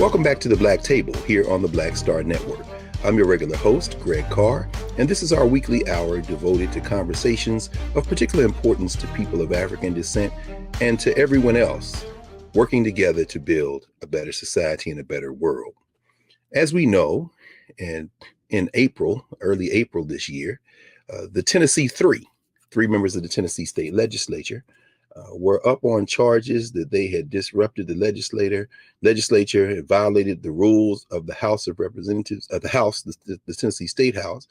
Welcome back to the Black Table here on the Black Star Network. I'm your regular host, Greg Carr, and this is our weekly hour devoted to conversations of particular importance to people of African descent and to everyone else working together to build a better society and a better world. As we know, and in April, early April this year, the Tennessee three members of the Tennessee State Legislature were up on charges that they had disrupted the legislature, had violated the rules of the House of Representatives, of the House, the Tennessee State House,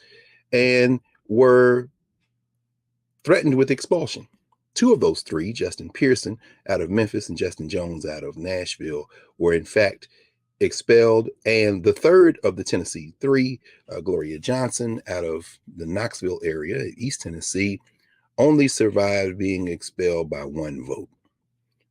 and were threatened with expulsion. Two of those three, Justin Pearson out of Memphis and Justin Jones out of Nashville, were in fact expelled. And the third of the Tennessee three, Gloria Johnson out of the Knoxville area, East Tennessee, only survived being expelled by one vote.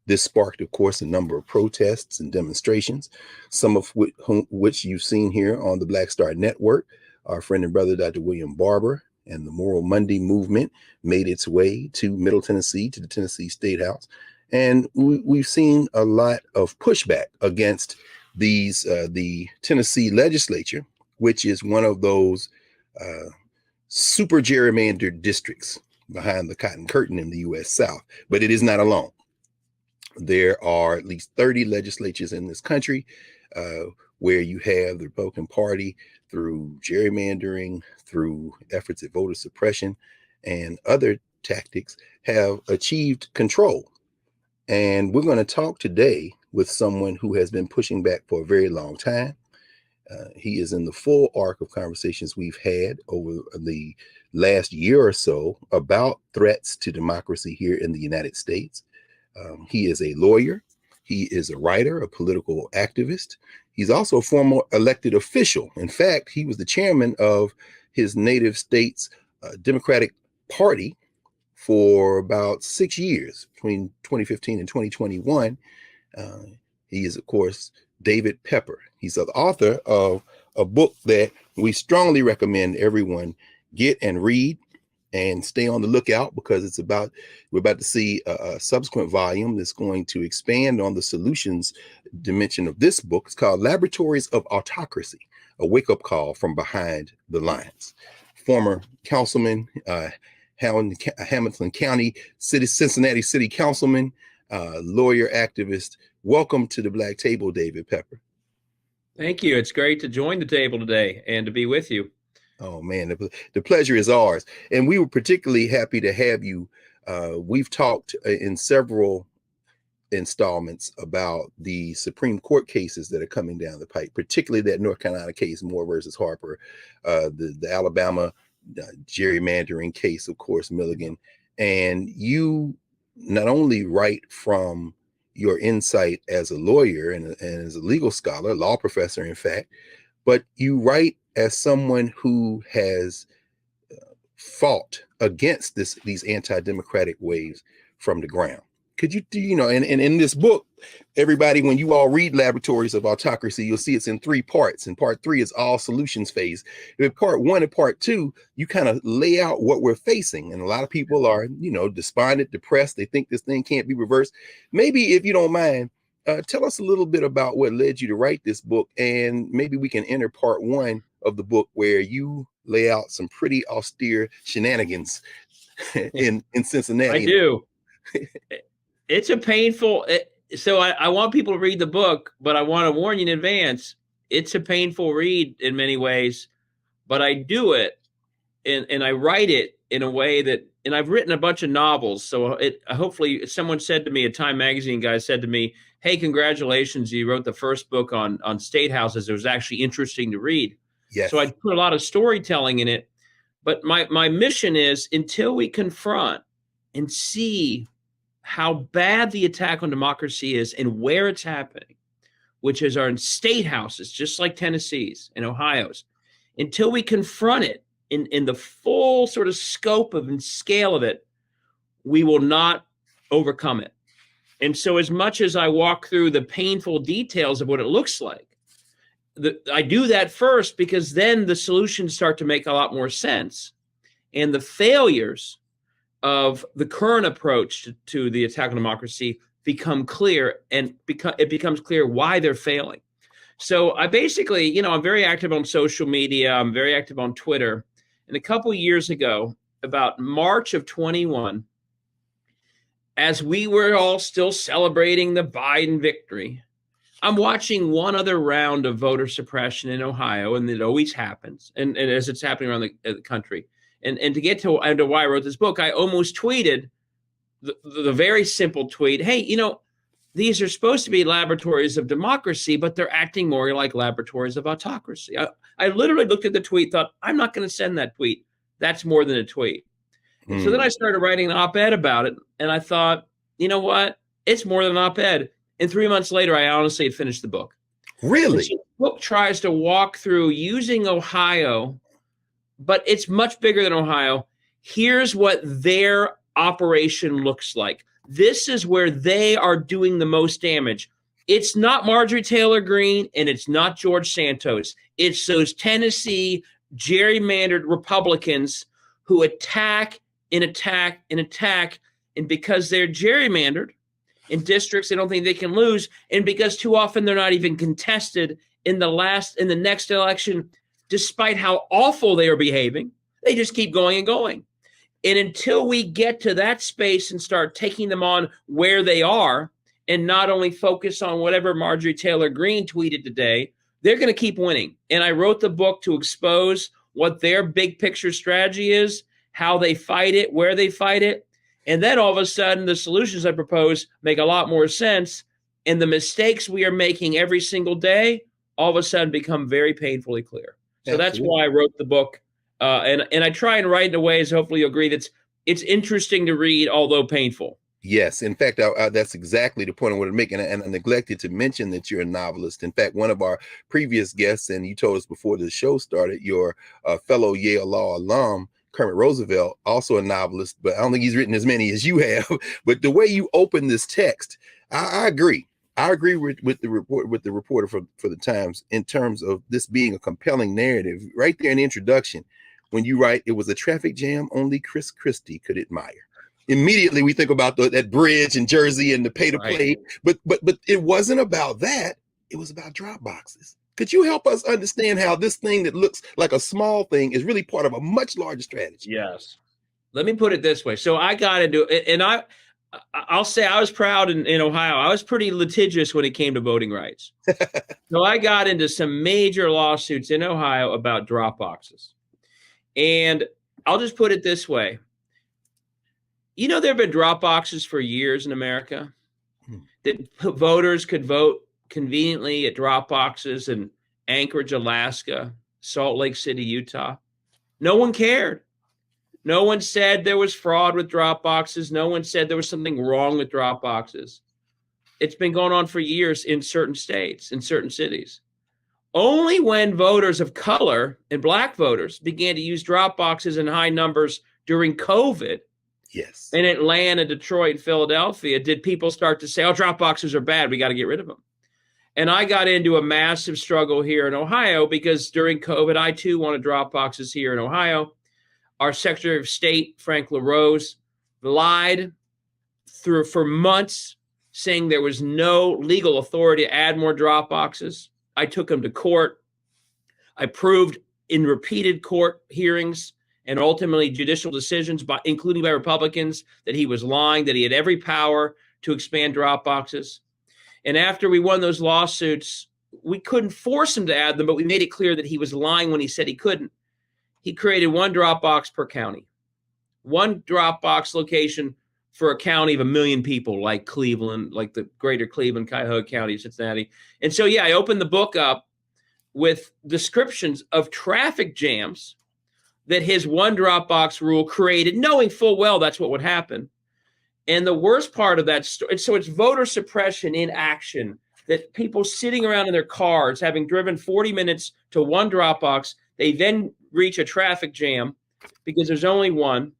This sparked, of course, a number of protests and demonstrations, some of which you've seen here on the Black Star Network. Our friend and brother, Dr. William Barber, and the Moral Monday movement made its way to Middle Tennessee, to the Tennessee State House. And we've seen a lot of pushback against these, the Tennessee legislature, which is one of those super gerrymandered districts behind the Cotton Curtain in the U.S. South, but it is not alone. There are at least 30 legislatures in this country where you have the Republican Party, through gerrymandering, through efforts at voter suppression and other tactics, have achieved control. And we're going to talk today with someone who has been pushing back for a very long time. He is in the full arc of conversations we've had over the last year or so about threats to democracy here in the United States. He is a lawyer. He is a writer, a political activist. He's also a former elected official. In fact, he was the chairman of his native state's Democratic Party for about 6 years, between 2015 and 2021. He is, of course, David Pepper. He's the author of a book that we strongly recommend everyone get and read and stay on the lookout, because we're about to see a subsequent volume that's going to expand on the solutions dimension of this book. It's called Laboratories of Autocracy, a wake-up call from behind the lines. Former councilman, Hamilton County Cincinnati City Councilman, lawyer, activist. Welcome to the Black Table, David Pepper. Thank you. It's great to join the table today and to be with you. Oh, man, the pleasure is ours. And we were particularly happy to have you. We've talked in several installments about the Supreme Court cases that are coming down the pike, particularly that North Carolina case, Moore versus Harper, the Alabama gerrymandering case, of course, Milligan. And you not only write from your insight as a lawyer and as a legal scholar, law professor, in fact, but you write as someone who has fought against these anti-democratic waves from the ground. Could you and in this book, everybody, when you all read Laboratories of Autocracy, you'll see it's in 3 parts. And part 3 is all solutions phase. In part 1 and part 2, you kind of lay out what we're facing. And a lot of people are, despondent, depressed. They think this thing can't be reversed. Maybe, if you don't mind, tell us a little bit about what led you to write this book. And maybe we can enter part 1 of the book, where you lay out some pretty austere shenanigans in Cincinnati. I do. It's a painful, so I want people to read the book, but I want to warn you in advance, it's a painful read in many ways, but I do it and I write it in a way that, and I've written a bunch of novels. So hopefully someone said to me, a Time magazine guy said to me, hey, congratulations, you wrote the first book on statehouses. It was actually interesting to read. Yes. So I put a lot of storytelling in it, but my mission is, until we confront and see how bad the attack on democracy is and where it's happening, which is our state houses, just like Tennessee's and Ohio's, until we confront it in the full sort of scope of and scale of it, we will not overcome it. And so as much as I walk through the painful details of what it looks like, I do that first, because then the solutions start to make a lot more sense. And the failures of the current approach to the attack on democracy become clear, and it becomes clear why they're failing. So I basically, I'm very active on social media. I'm very active on Twitter. And a couple years ago, about March of 21, as we were all still celebrating the Biden victory, I'm watching one other round of voter suppression in Ohio, and it always happens, and as it's happening around the country. And to get to why I wrote this book, I almost tweeted the very simple tweet, hey, these are supposed to be laboratories of democracy, but they're acting more like laboratories of autocracy. I literally looked at the tweet, thought, I'm not going to send that tweet. That's more than a tweet. So then I started writing an op-ed about it, and I thought, you know what? It's more than an op-ed. And 3 months later, I honestly had finished the book. Really? So the book tries to walk through using Ohio, but it's much bigger than Ohio. Here's what their operation looks like. This is where they are doing the most damage. It's not Marjorie Taylor Greene, and it's not George Santos. It's those Tennessee gerrymandered Republicans who attack and attack and attack. And because they're gerrymandered in districts they don't think they can lose, and because too often they're not even contested in the next election, despite how awful they are behaving, they just keep going and going. And until we get to that space and start taking them on where they are, and not only focus on whatever Marjorie Taylor Greene tweeted today, they're going to keep winning. And I wrote the book to expose what their big picture strategy is, how they fight it, where they fight it. And then all of a sudden, the solutions I propose make a lot more sense. And the mistakes we are making every single day, all of a sudden become very painfully clear. So That's why I wrote the book. And I try and write in a way, as hopefully you'll agree, it's interesting to read, although painful. Yes. In fact, that's exactly the point I wanted to make. And I neglected to mention that you're a novelist. In fact, one of our previous guests, and you told us before the show started, your fellow Yale Law alum, Kermit Roosevelt, also a novelist, but I don't think he's written as many as you have. But the way you open this text, I agree. I agree with the reporter for the Times in terms of this being a compelling narrative. Right there in the introduction, when you write, it was a traffic jam only Chris Christie could admire. Immediately we think about that bridge in Jersey and the pay to play, but it wasn't about that. It was about drop boxes. Could you help us understand how this thing that looks like a small thing is really part of a much larger strategy? Yes. Let me put it this way. So I got into it, and I'll say I was proud in Ohio. I was pretty litigious when it came to voting rights. So I got into some major lawsuits in Ohio about drop boxes. And I'll just put it this way. There have been drop boxes for years in America that voters could vote conveniently at drop boxes in Anchorage, Alaska, Salt Lake City, Utah. No one cared. No one said there was fraud with drop boxes. No one said there was something wrong with drop boxes. It's been going on for years in certain states, in certain cities. Only when voters of color and Black voters began to use drop boxes in high numbers during COVID, yes, in Atlanta, Detroit, Philadelphia, did people start to say, oh, drop boxes are bad, we got to get rid of them. And I got into a massive struggle here in Ohio because during COVID, I too wanted drop boxes here in Ohio. Our Secretary of State, Frank LaRose, lied for months, saying there was no legal authority to add more drop boxes. I took him to court. I proved in repeated court hearings and ultimately judicial decisions, including by Republicans, that he was lying, that he had every power to expand drop boxes. And after we won those lawsuits, we couldn't force him to add them, but we made it clear that he was lying when he said he couldn't. He created one drop box per county, one drop box location for a county of 1 million people, like Cleveland, like the greater Cleveland, Cuyahoga County, Cincinnati. And so, I opened the book up with descriptions of traffic jams that his one drop box rule created, knowing full well that's what would happen. And the worst part of that story, so it's voter suppression in action, that people sitting around in their cars, having driven 40 minutes to one drop box, they then reach a traffic jam because there's only one.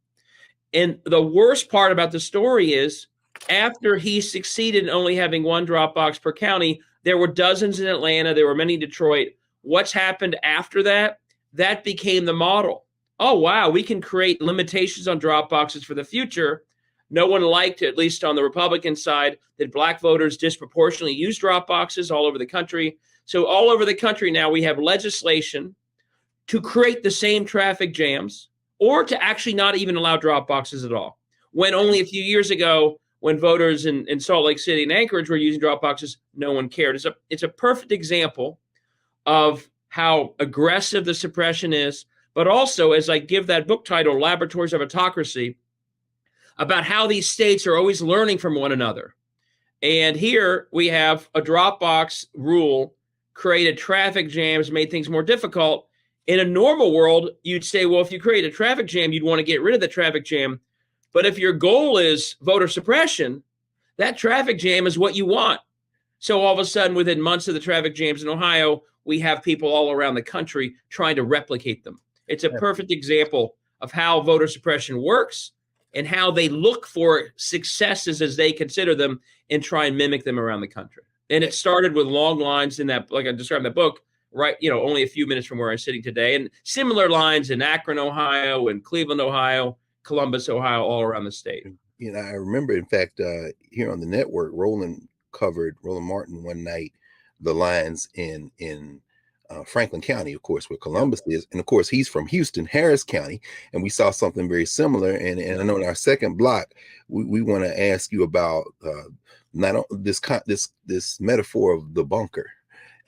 And the worst part about the story is after he succeeded in only having one drop box per county, there were dozens in Atlanta, there were many in Detroit. What's happened after that? That became the model. Oh, wow, we can create limitations on drop boxes for the future. No one liked, at least on the Republican side, that Black voters disproportionately use drop boxes all over the country. So all over the country now, we have legislation to create the same traffic jams or to actually not even allow drop boxes at all. When only a few years ago, when voters in Salt Lake City and Anchorage were using drop boxes, no one cared. It's a perfect example of how aggressive the suppression is, but also, as I give that book title, Laboratories of Autocracy, about how these states are always learning from one another. And here we have a drop box rule created traffic jams, made things more difficult. In a normal world, you'd say, well, if you create a traffic jam, you'd want to get rid of the traffic jam. But if your goal is voter suppression, that traffic jam is what you want. So all of a sudden, within months of the traffic jams in Ohio, we have people all around the country trying to replicate them. It's a perfect example of how voter suppression works and how they look for successes as they consider them and try and mimic them around the country. And it started with long lines in that, like I described in that book, right, only a few minutes from where I'm sitting today, and similar lines in Akron, Ohio, and Cleveland, Ohio, Columbus, Ohio, all around the state. I remember, in fact, here on the network, Roland Martin one night, the lines in Franklin County, of course, where Columbus is. And of course, he's from Houston, Harris County. And we saw something very similar. And I know in our second block, we want to ask you about not this metaphor of the bunker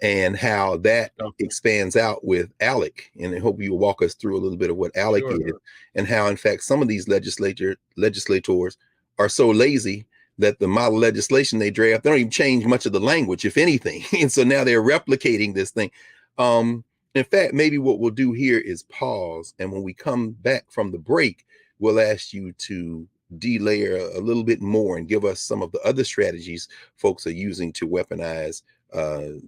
and how that expands out with ALEC. And I hope you'll walk us through a little bit of what ALEC is and how, in fact, some of these legislators are so lazy that the model legislation they draft, they don't even change much of the language, if anything. And so now they're replicating this thing. In fact, maybe what we'll do here is pause. And when we come back from the break, we'll ask you to delayer a little bit more and give us some of the other strategies folks are using to weaponize the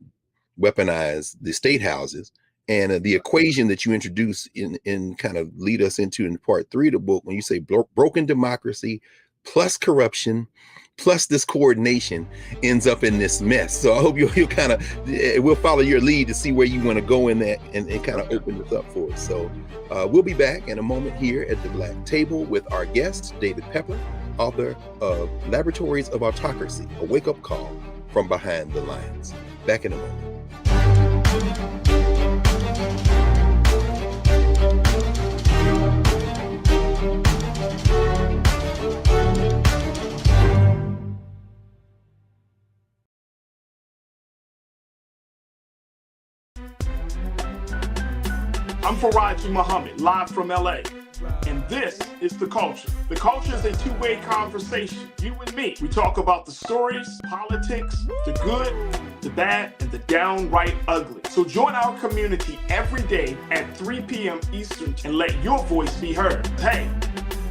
state houses. And the equation that you introduce in kind of lead us into in part 3 of the book, when you say broken democracy plus corruption plus this coordination ends up in this mess. So I hope you'll kind of, we'll follow your lead to see where you want to go in that and kind of open this up for us. So we'll be back in a moment here at the Black Table with our guest, David Pepper, author of Laboratories of Autocracy, a wake-up call from behind the lines. Back in a moment. I'm Faraji Muhammad, live from LA. And this is The Culture. The Culture is a two-way conversation. You and me. We talk about the stories, politics, the good, the bad, and the downright ugly. So join our community every day at 3 p.m. Eastern and let your voice be heard. Hey,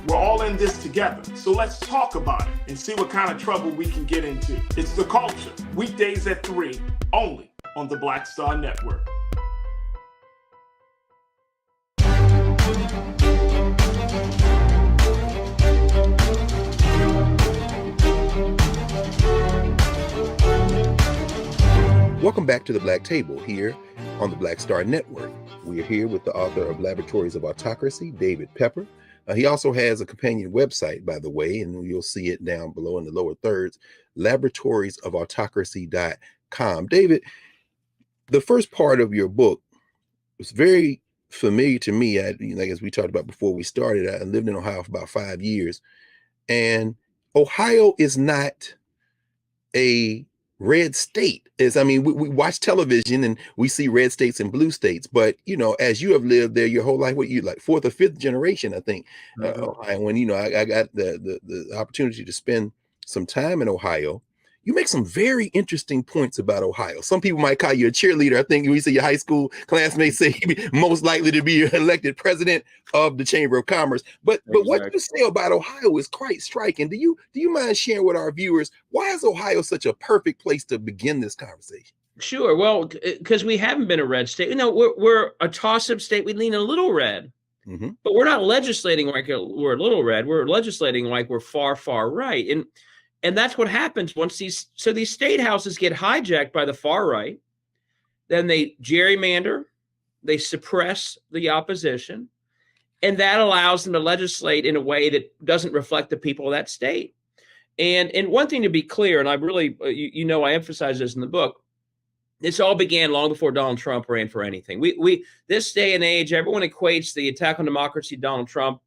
we're all in this together. So let's talk about it and see what kind of trouble we can get into. It's The Culture, weekdays at 3, only on the Black Star Network. Welcome back to the Black Table here on the Black Star Network. We are here with the author of Laboratories of Autocracy, David Pepper. He also has a companion website, by the way, and you'll see it down below in the lower thirds, laboratoriesofautocracy.com. David, the first part of your book was very familiar to me. Like as we talked about before we started, I lived in Ohio for about 5 years, and Ohio is not a red state. We watch television and we see red states and blue states, but as you have lived there your whole life, what you like 4th or 5th generation, I think, Ohio, when I got the opportunity to spend some time in Ohio, you make some very interesting points about Ohio. Some people might call you a cheerleader. I think we see your high school classmates say you'd be most likely to be elected president of the Chamber of Commerce. But what you say about Ohio is quite striking. Do you mind sharing with our viewers, why is Ohio such a perfect place to begin this conversation? Sure. Well, because we haven't been a red state. We're a toss-up state. We lean a little red, but we're not legislating like we're a little red. We're legislating like we're far, far right. And that's what happens once these state houses get hijacked by the far right. Then they gerrymander, they suppress the opposition, and that allows them to legislate in a way that doesn't reflect the people of that state. And one thing to be clear, and I really, I emphasize this in the book, This all began long before Donald Trump ran for anything. This day and age, everyone equates the attack on democracy, Donald Trump.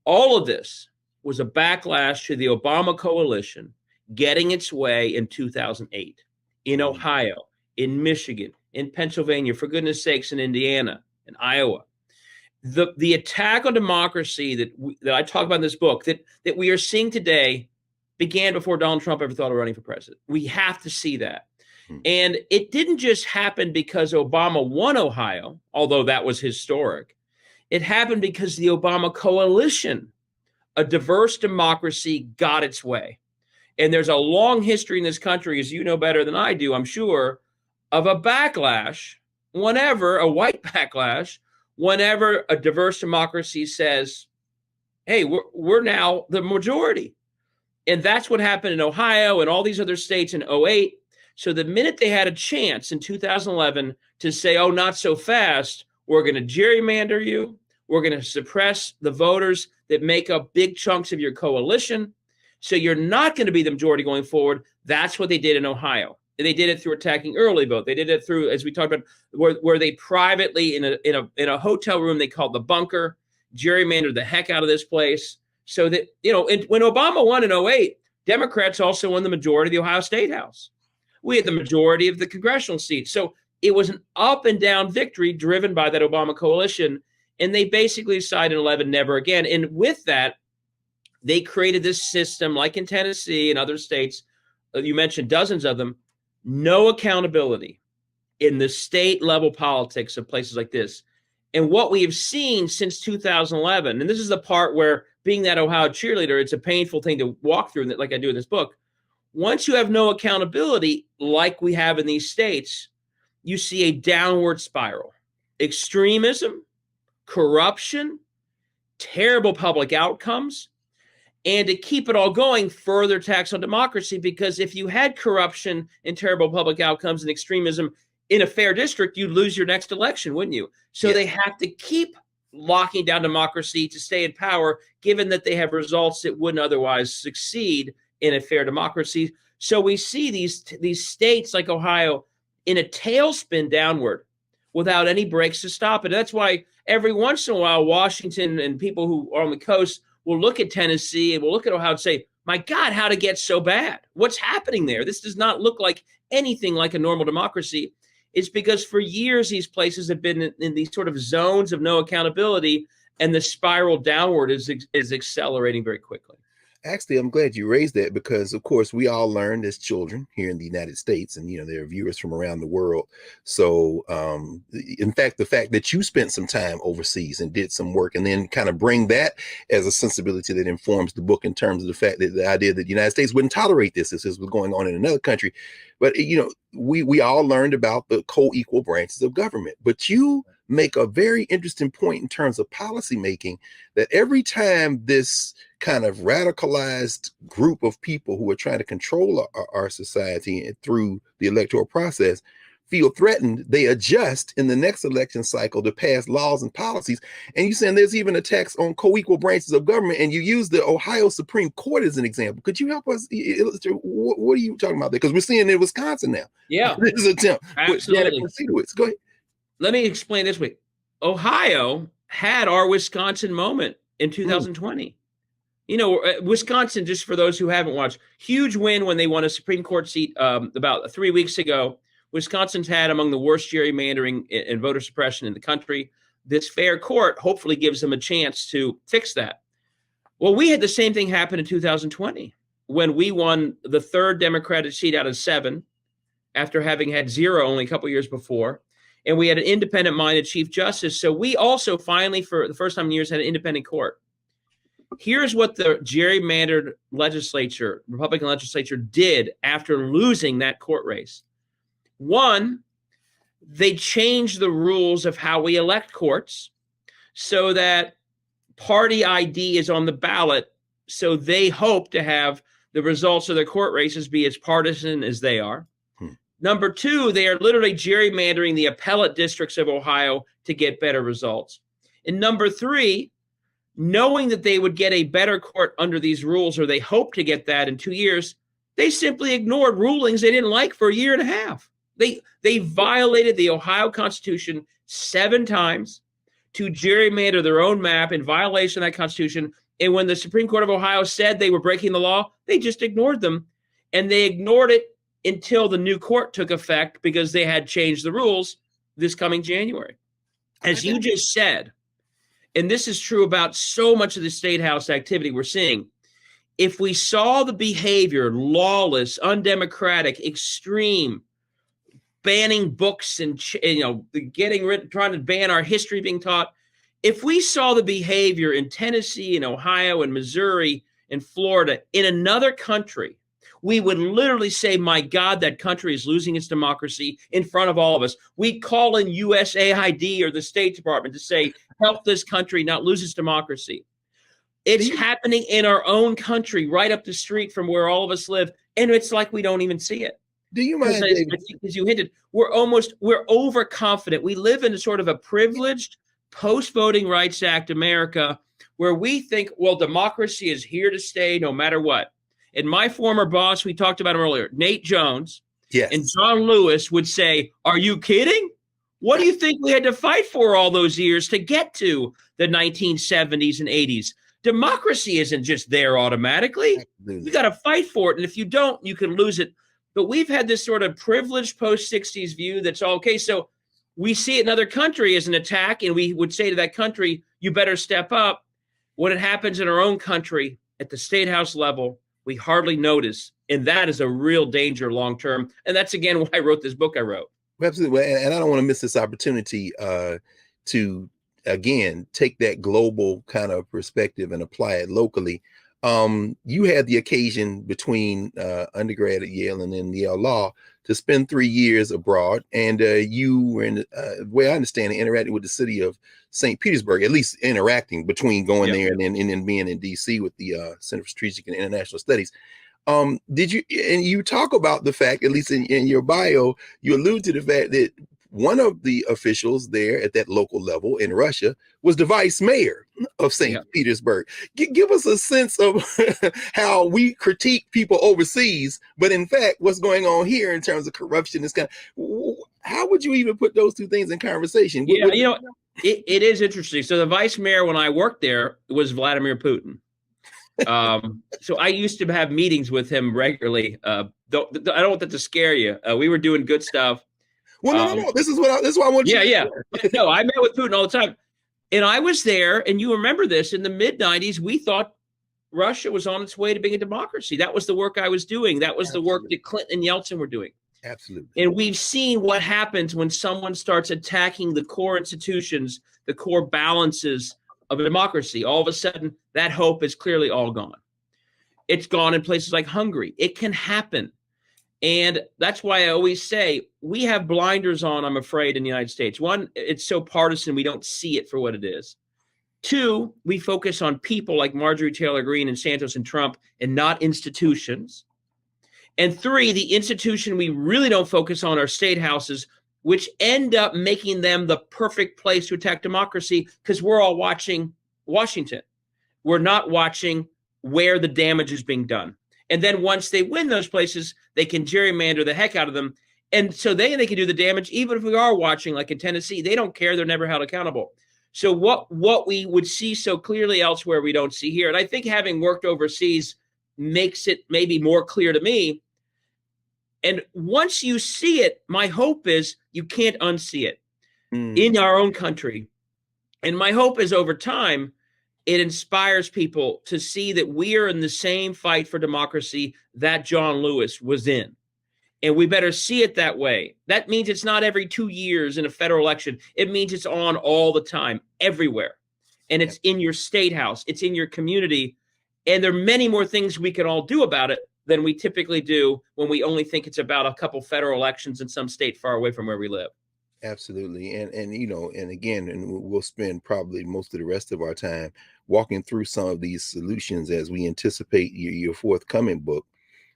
All of this was a backlash to the Obama coalition getting its way in 2008 in Ohio, in Michigan, in Pennsylvania, for goodness sakes, in Indiana, in Iowa. The attack on democracy that I talk about in this book that we are seeing today began before Donald Trump ever thought of running for president. We have to see that. And it didn't just happen because Obama won Ohio, although that was historic. It happened because the Obama coalition, a diverse democracy, got its way. And there's a long history in this country, as you know better than I do, I'm sure, of a backlash, a white backlash, whenever a diverse democracy says, hey, we're now the majority. And that's what happened in Ohio and all these other states in 2008. So the minute they had a chance in 2011 to say, oh, not so fast, we're going to gerrymander you, we're going to suppress the voters that make up big chunks of your coalition, so you're not going to be the majority going forward, that's what they did in Ohio. And they did it through attacking early vote. They did it through, as we talked about, where they privately in a hotel room they called the bunker, gerrymandered the heck out of this place. So that, when Obama won in 2008, Democrats also won the majority of the Ohio Statehouse. We had the majority of the congressional seats. So it was an up and down victory driven by that Obama coalition. And they basically decided in 2011, never again. And with that, they created this system like in Tennessee and other states, you mentioned dozens of them, no accountability in the state level politics of places like this. And what we have seen since 2011, and this is the part where being that Ohio cheerleader, it's a painful thing to walk through, like I do in this book. Once you have no accountability, like we have in these states, you see a downward spiral. Extremism, corruption, terrible public outcomes, and to keep it all going, further attacks on democracy, because if you had corruption and terrible public outcomes and extremism in a fair district, you'd lose your next election, wouldn't you? So They have to keep locking down democracy to stay in power, given that they have results that wouldn't otherwise succeed in a fair democracy. So we see these states like Ohio in a tailspin downward without any brakes to stop it. That's why every once in a while, Washington and people who are on the coast will look at Tennessee and will look at Ohio and say, my God, how'd it get so bad? What's happening there? This does not look like anything like a normal democracy. It's because for years, these places have been in these sort of zones of no accountability, and the spiral downward is accelerating very quickly. Actually, I'm glad you raised that because, of course, we all learned as children here in the United States, and, there are viewers from around the world. So, in fact, the fact that you spent some time overseas and did some work and then kind of bring that as a sensibility that informs the book in terms of the fact that the idea that the United States wouldn't tolerate this if this was going on in another country. But, we all learned about the co-equal branches of government. But you make a very interesting point in terms of policy making, that every time this kind of radicalized group of people who are trying to control our society through the electoral process feel threatened, they adjust in the next election cycle to pass laws and policies. And you're saying there's even attacks on co-equal branches of government, and you use the Ohio Supreme Court as an example. Could you help us illustrate what are you talking about there? Because we're seeing it in Wisconsin now. Yeah, this is attempt. Absolutely. Go ahead. Let me explain this way. Ohio had our Wisconsin moment in 2020. Wisconsin, just for those who haven't watched, huge win when they won a Supreme Court seat about 3 weeks ago. Wisconsin's had among the worst gerrymandering and voter suppression in the country. This fair court hopefully gives them a chance to fix that. Well, we had the same thing happen in 2020 when we won the third Democratic seat out of 7 after having had 0 only a couple years before. And we had an independent-minded Chief Justice. So we also finally, for the first time in years, had an independent court. Here's what the gerrymandered legislature, Republican legislature, did after losing that court race. One, they changed the rules of how we elect courts so that party ID is on the ballot. So they hope to have the results of their court races be as partisan as they are. Number 2, they are literally gerrymandering the appellate districts of Ohio to get better results. And number 3, knowing that they would get a better court under these rules, or they hope to get that in 2 years, they simply ignored rulings they didn't like for a year and a half. They violated the Ohio Constitution 7 times to gerrymander their own map in violation of that Constitution. And when the Supreme Court of Ohio said they were breaking the law, they just ignored them. And they ignored it until the new court took effect because they had changed the rules this coming January. As you just said, and this is true about so much of the state house activity we're seeing, if we saw the behavior, lawless, undemocratic, extreme, banning books and getting rid, trying to ban our history being taught, if we saw the behavior in Tennessee and Ohio and Missouri and Florida in another country, we would literally say, my God, that country is losing its democracy in front of all of us. We'd call in USAID or the State Department to say, help this country not lose its democracy. It's happening in our own country, right up the street from where all of us live. And it's like we don't even see it. Do you mind, as you hinted, we're overconfident. We live in a sort of a privileged post-Voting Rights Act America where we think, well, democracy is here to stay no matter what. And my former boss, we talked about him earlier, Nate Jones, yes, and John Lewis would say, are you kidding? What do you think we had to fight for all those years to get to the 1970s and 80s? Democracy isn't just there automatically. Absolutely. You got to fight for it. And if you don't, you can lose it. But we've had this sort of privileged post-60s view that's all okay. So we see another country as an attack, and we would say to that country, you better step up. When it happens in our own country at the state house level, we hardly notice. And that is a real danger long-term. And that's, again, why I wrote this book I wrote. Absolutely. And I don't want to miss this opportunity to, again, take that global kind of perspective and apply it locally. You had the occasion between undergrad at Yale and then Yale Law to spend 3 years abroad. And you were, in the way I understand it, interacting with the city of St. Petersburg, at least interacting between going there and then being in D.C. with the Center for Strategic and International Studies. Did you, and you talk about the fact, at least in your bio, you allude to the fact that one of the officials there at that local level in Russia was the vice mayor of St. Petersburg. Give us a sense of how we critique people overseas, but in fact, what's going on here in terms of corruption is kind of, how would you even put those two things in conversation? Yeah, it is interesting. So the vice mayor, when I worked there, was Vladimir Putin. So I used to have meetings with him regularly. I don't want that to scare you. We were doing good stuff. Well, no. This is what I want you to Yeah. No, I met with Putin all the time. And I was there, and you remember this, in the mid-90s, we thought Russia was on its way to being a democracy. That was the work I was doing. That was the work that Clinton and Yeltsin were doing. Absolutely. And we've seen what happens when someone starts attacking the core institutions, the core balances of a democracy. All of a sudden, that hope is clearly all gone. It's gone in places like Hungary. It can happen. And that's why I always say we have blinders on, I'm afraid, in the United States. One, it's so partisan, we don't see it for what it is. Two, we focus on people like Marjorie Taylor Greene and Santos and Trump and not institutions. And three, the institution we really don't focus on are state houses, which end up making them the perfect place to attack democracy because we're all watching Washington. We're not watching where the damage is being done. And then once they win those places, they can gerrymander the heck out of them. And so they can do the damage, even if we are watching, like in Tennessee. They don't care. They're never held accountable. So what we would see so clearly elsewhere, we don't see here. And I think having worked overseas makes it maybe more clear to me. And once you see it, my hope is you can't unsee it in our own country. And my hope is over time, it inspires people to see that we are in the same fight for democracy that John Lewis was in. And we better see it that way. That means it's not every 2 years in a federal election. It means it's on all the time, everywhere. And it's in your state house. It's in your community. And there are many more things we can all do about it than we typically do when we only think it's about a couple federal elections in some state far away from where we live. Absolutely. And again, we'll spend probably most of the rest of our time walking through some of these solutions as we anticipate your forthcoming book.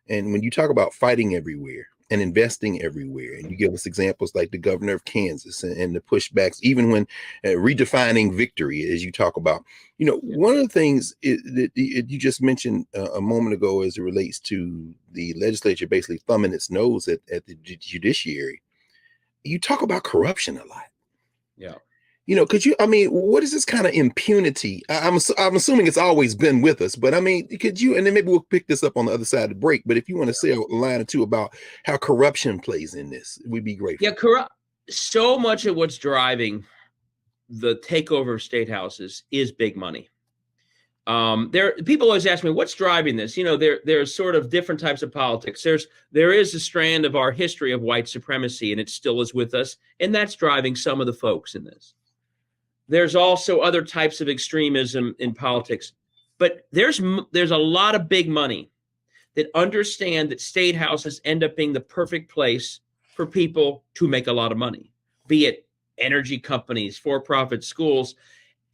And when you talk about fighting everywhere and investing everywhere, and you give us examples like the governor of Kansas and the pushbacks, even when redefining victory, as you talk about, one of the things that you just mentioned a moment ago as it relates to the legislature basically thumbing its nose at the judiciary. you talk about corruption a lot. Yeah. What is this kind of impunity? I'm assuming it's always been with us, but and then maybe we'll pick this up on the other side of the break. But if you want to say a line or two about how corruption plays in this, we'd be grateful. Yeah, so much of what's driving the takeover of statehouses is big money. People always ask me, what's driving this? There's sort of different types of politics. There is a strand of our history of white supremacy, and it still is with us, and that's driving some of the folks in this. There's also other types of extremism in politics, but there's a lot of big money that understand that statehouses end up being the perfect place for people to make a lot of money, be it energy companies, for-profit schools.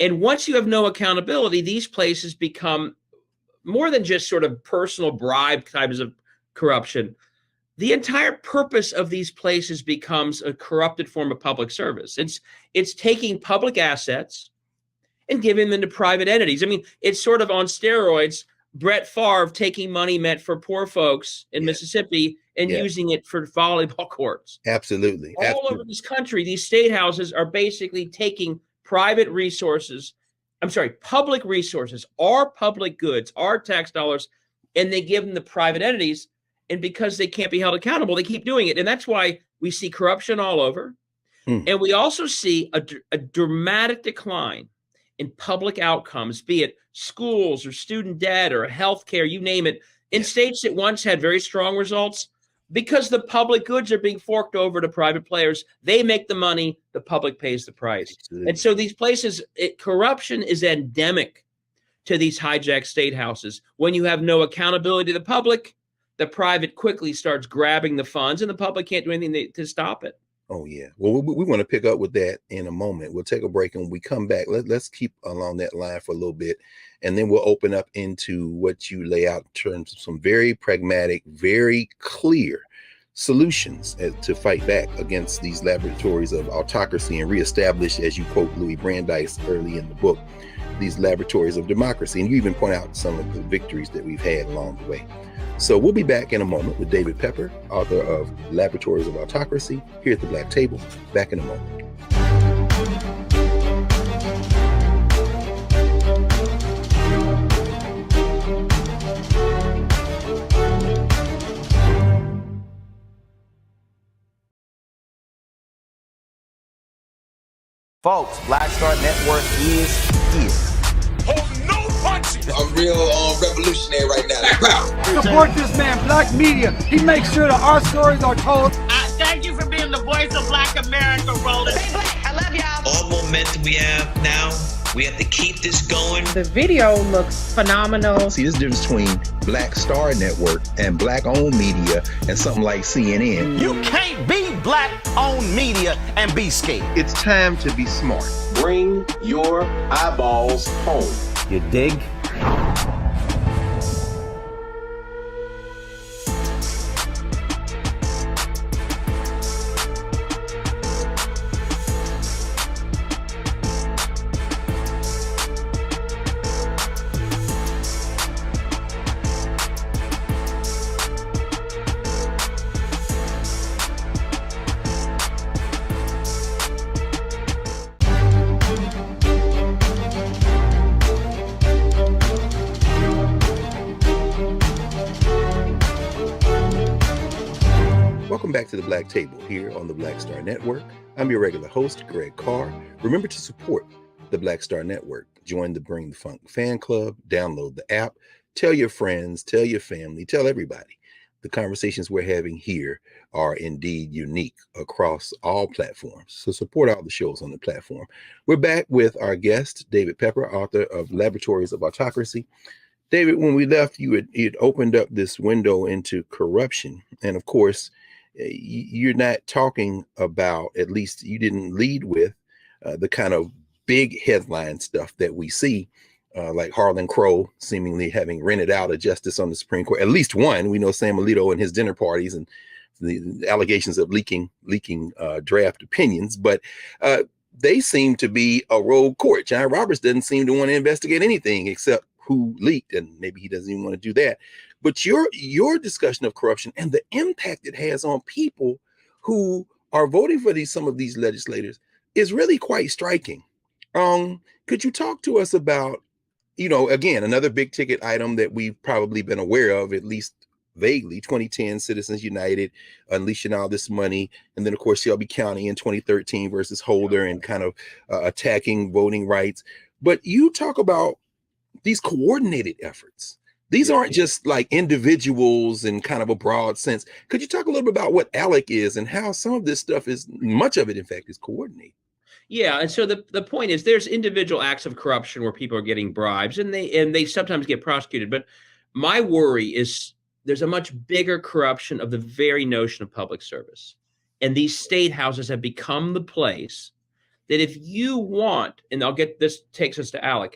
And once you have no accountability, these places become more than just sort of personal bribe types of corruption. The entire purpose of these places becomes a corrupted form of public service. It's taking public assets and giving them to private entities. It's sort of on steroids. Brett Favre taking money meant for poor folks in Mississippi and using it for volleyball courts. Absolutely. All over this country, these state houses are basically taking public resources, our public goods, our tax dollars, and they give them to private entities. And because they can't be held accountable, they keep doing it. And that's why we see corruption all over. And we also see a dramatic decline in public outcomes, be it schools or student debt or healthcare, you name it, in states that once had very strong results. Because the public goods are being forked over to private players, they make the money, the public pays the price. Absolutely. And so these places, corruption is endemic to these hijacked state houses. When you have no accountability to the public, the private quickly starts grabbing the funds, and the public can't do anything to stop it. Oh, yeah. Well, we want to pick up with that in a moment. We'll take a break, and when we come back, let's keep along that line for a little bit, and then we'll open up into what you lay out in terms of some very pragmatic, very clear solutions to fight back against these laboratories of autocracy and reestablish, as you quote Louis Brandeis early in the book, these laboratories of democracy. And you even point out some of the victories that we've had along the way. So we'll be back in a moment with David Pepper, author of Laboratories of Autocracy, here at the Black Table. Back in a moment. Folks, Black Star Network is here. Oh, no punches! I'm real revolutionary right now. Support this man, Black Media. He makes sure that our stories are told. Thank you for being the voice of Black America, Roland. Stay black. I love y'all. All momentum we have now, we have to keep this going. The video looks phenomenal. See, there's a difference between Black Star Network and Black-owned media and something like CNN. You can't be Black-owned media and be scared. It's time to be smart. Bring your eyeballs home. You dig? Welcome back to the Black Table here on the Black Star Network. I'm your regular host, Greg Carr. Remember to support the Black Star Network. Join the Bring the Funk fan club, download the app, tell your friends, tell your family, tell everybody. The conversations we're having here are indeed unique across all platforms. So support all the shows on the platform. We're back with our guest, David Pepper, author of Laboratories of Autocracy. David, when we left, you had opened up this window into corruption. And of course, you're not talking about, at least you didn't lead with the kind of big headline stuff that we see, like Harlan Crow seemingly having rented out a justice on the Supreme Court, at least one. We know Sam Alito and his dinner parties and the allegations of leaking draft opinions, but they seem to be a rogue court. John Roberts doesn't seem to want to investigate anything except who leaked, and maybe he doesn't even want to do that. But your discussion of corruption and the impact it has on people who are voting for some of these legislators is really quite striking. Could you talk to us about, again, another big ticket item that we've probably been aware of, at least vaguely, 2010 Citizens United unleashing all this money, and then of course Shelby County in 2013 versus Holder and kind of attacking voting rights. But you talk about these coordinated efforts. These aren't just like individuals in kind of a broad sense. Could you talk a little bit about what ALEC is and how some of this stuff is, much of it in fact, is coordinated? Yeah, and so the point is there's individual acts of corruption where people are getting bribes and they sometimes get prosecuted. But my worry is there's a much bigger corruption of the very notion of public service. And these state houses have become the place that if you want, and this takes us to ALEC,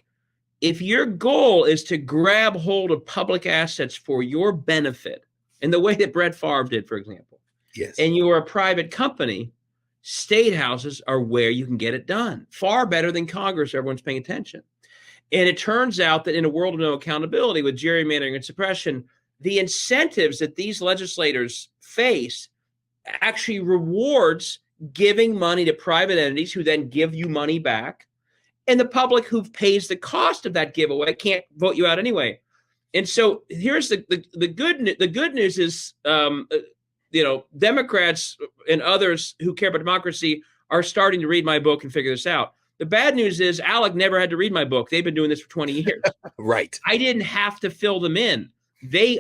if your goal is to grab hold of public assets for your benefit, in the way that Brett Favre did, for example, yes, and you are a private company, state houses are where you can get it done. Far better than Congress, everyone's paying attention. And it turns out that in a world of no accountability with gerrymandering and suppression, the incentives that these legislators face actually rewards giving money to private entities who then give you money back. And the public who pays the cost of that giveaway can't vote you out anyway. And so here's the good news is, Democrats and others who care about democracy are starting to read my book and figure this out. The bad news is ALEC never had to read my book. They've been doing this for 20 years. Right. I didn't have to fill them in. They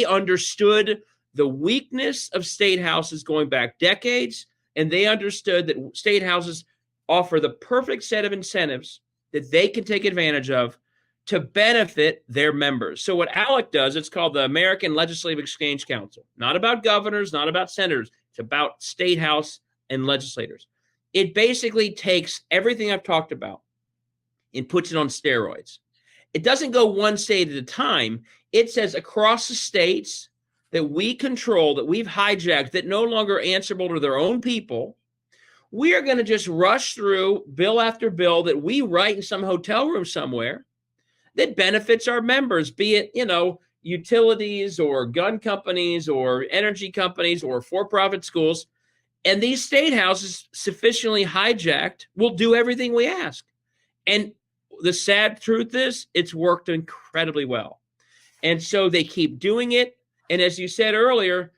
understood the weakness of state houses going back decades, and they understood that state houses offer the perfect set of incentives that they can take advantage of to benefit their members. So what ALEC does, it's called the American Legislative Exchange Council. Not about governors, not about senators. It's about state house and legislators. It basically takes everything I've talked about and puts it on steroids. It doesn't go one state at a time. It says across the states that we control, that we've hijacked, that no longer are answerable to their own people, we are going to just rush through bill after bill that we write in some hotel room somewhere that benefits our members, be it, utilities or gun companies or energy companies or for-profit schools. And these state houses, sufficiently hijacked, will do everything we ask. And the sad truth is it's worked incredibly well. And so they keep doing it. And as you said earlier,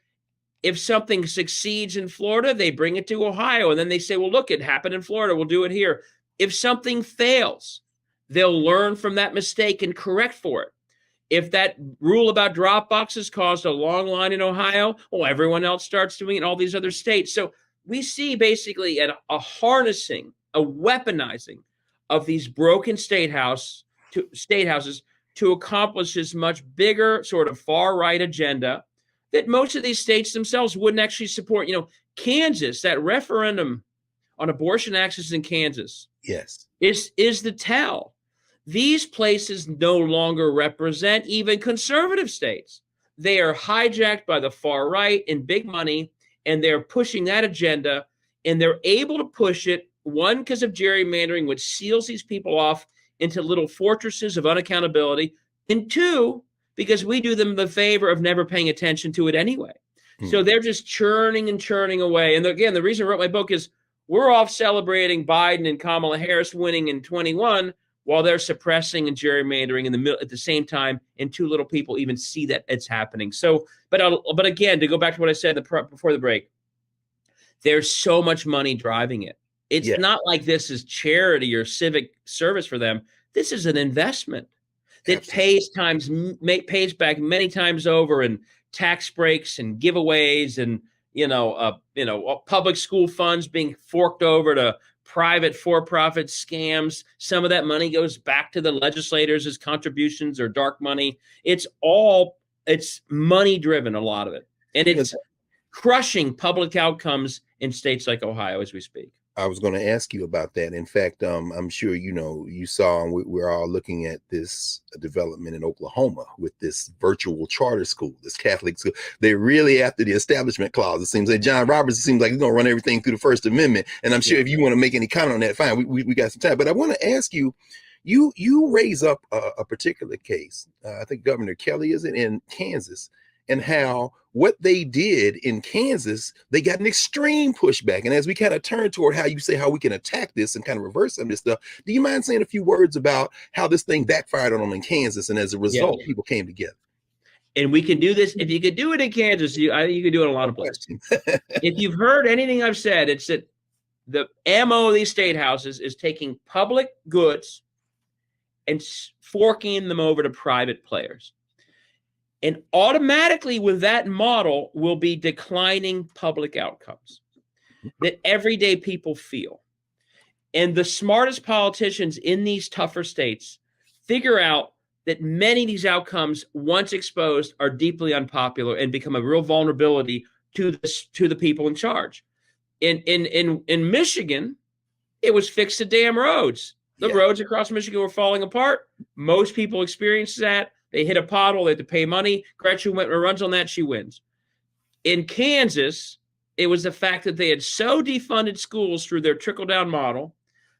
if something succeeds in Florida, they bring it to Ohio. And then they say, well, look, it happened in Florida. We'll do it here. If something fails, they'll learn from that mistake and correct for it. If that rule about drop boxes caused a long line in Ohio, well, everyone else starts doing it in all these other states. So we see basically a harnessing, a weaponizing of these broken state houses to accomplish this much bigger sort of far-right agenda that most of these states themselves wouldn't actually support. Kansas, that referendum on abortion access in Kansas, yes, is the tell. These places no longer represent even conservative states. They are hijacked by the far right and big money, and they're pushing that agenda, and they're able to push it, one, because of gerrymandering, which seals these people off into little fortresses of unaccountability, and two, because we do them the favor of never paying attention to it anyway. So they're just churning and churning away. And again, the reason I wrote my book is we're off celebrating Biden and Kamala Harris winning in 21 while they're suppressing and gerrymandering in the middle at the same time, and too little people even see that it's happening. So, but again, to go back to what I said before the break, there's so much money driving it. It's not like this is charity or civic service for them. This is an investment that pays back many times over in tax breaks and giveaways and public school funds being forked over to private for-profit scams. Some of that money goes back to the legislators as contributions or dark money. It's money driven, a lot of it. And it's crushing public outcomes in states like Ohio as we speak. I was going to ask you about that. In fact, I'm sure you saw, and we're all looking at this development in Oklahoma with this virtual charter school, this Catholic school. They're really after the establishment clause. It seems like John Roberts, it seems like he's going to run everything through the First Amendment. And I'm sure if you want to make any comment on that, fine, we got some time. But I want to ask you, you raise up a particular case. I think Governor Kelly, is it, in Kansas, and how what they did in Kansas, they got an extreme pushback. And as we kind of turn toward how you say how we can attack this and kind of reverse some of this stuff, do you mind saying a few words about how this thing backfired on them in Kansas, and as a result, people came together? And we can do this. If you could do it in Kansas, you could do it in a lot of places. If you've heard anything I've said, it's that the MO of these state houses is taking public goods and forking them over to private players. And automatically with that model will be declining public outcomes that everyday people feel. And the smartest politicians in these tougher states figure out that many of these outcomes, once exposed, are deeply unpopular and become a real vulnerability to the people in charge. In Michigan, it was fix the damn roads. The roads across Michigan were falling apart. Most people experience that. They hit a pothole, they have to pay money. Gretchen Whitmer runs on that, she wins. In Kansas, it was the fact that they had so defunded schools through their trickle-down model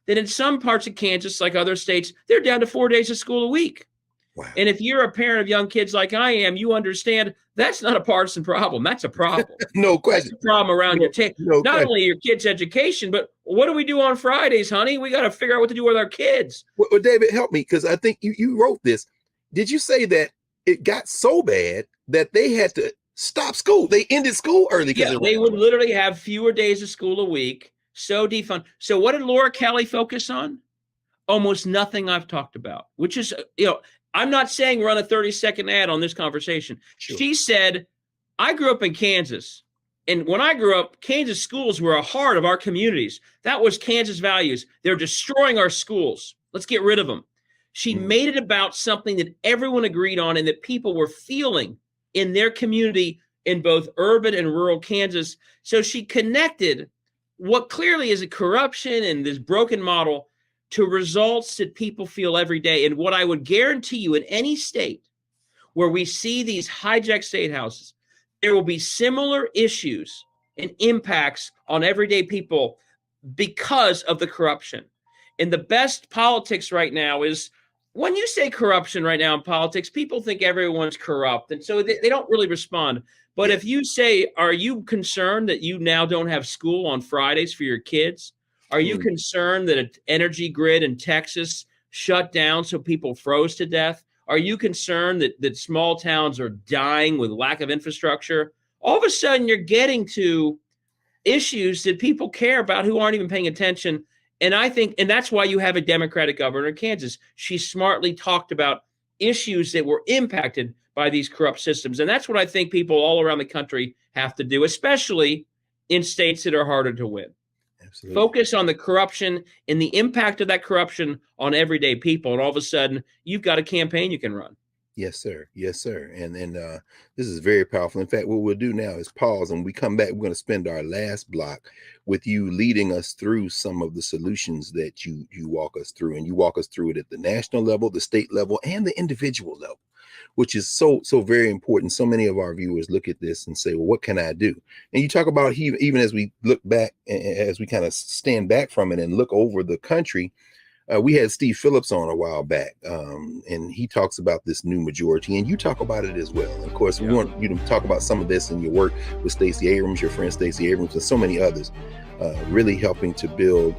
that in some parts of Kansas, like other states, they're down to 4 days of school a week. Wow. And if you're a parent of young kids like I am, you understand that's not a partisan problem. That's a problem. No question. That's a problem around your not only your kids' education, but what do we do on Fridays, honey? We got to figure out what to do with our kids. Well, David, help me, because I think you wrote this. Did you say that it got so bad that they had to stop school? They ended school early. Yeah, they would literally have fewer days of school a week. So defund. So what did Laura Kelly focus on? Almost nothing I've talked about, which is, I'm not saying run a 30-second ad on this conversation. Sure. She said, I grew up in Kansas. And when I grew up, Kansas schools were a heart of our communities. That was Kansas values. They're destroying our schools. Let's get rid of them. She made it about something that everyone agreed on and that people were feeling in their community in both urban and rural Kansas. So she connected what clearly is a corruption and this broken model to results that people feel every day. And what I would guarantee you, in any state where we see these hijacked state houses, there will be similar issues and impacts on everyday people because of the corruption. And the best politics right now is, when you say corruption right now in politics, people think everyone's corrupt. And so they don't really respond. But if you say, are you concerned that you now don't have school on Fridays for your kids? Are you concerned that an energy grid in Texas shut down so people froze to death? Are you concerned that small towns are dying with lack of infrastructure? All of a sudden, you're getting to issues that people care about who aren't even paying attention. And I think, and that's why you have a Democratic governor in Kansas. She smartly talked about issues that were impacted by these corrupt systems. And that's what I think people all around the country have to do, especially in states that are harder to win. Absolutely. Focus on the corruption and the impact of that corruption on everyday people. And all of a sudden, you've got a campaign you can run. Yes, sir. Yes, sir. And this is very powerful. In fact, what we'll do now is pause, and when we come back, we're going to spend our last block with you leading us through some of the solutions that you walk us through. And you walk us through it at the national level, the state level, and the individual level, which is so very important. So many of our viewers look at this and say, well, what can I do? And you talk about even as we look back, as we kind of stand back from it and look over the country. We had Steve Phillips on a while back, and he talks about this new majority, and you talk about it as well. And of course, we want you to talk about some of this in your work with Stacey Abrams, your friend Stacey Abrams, and so many others, really helping to build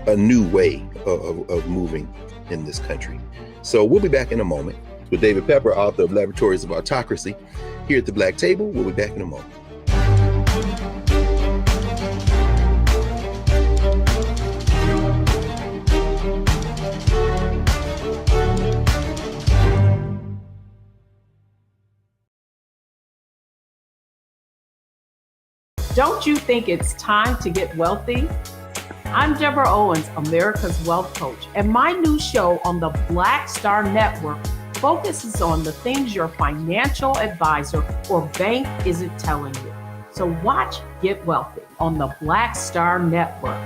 a new way of moving in this country. So we'll be back in a moment with David Pepper, author of Laboratories of Autocracy, here at the Black Table. We'll be back in a moment. Don't you think it's time to get wealthy? I'm Deborah Owens, America's Wealth Coach, and my new show on the Black Star Network focuses on the things your financial advisor or bank isn't telling you. So watch Get Wealthy on the Black Star Network.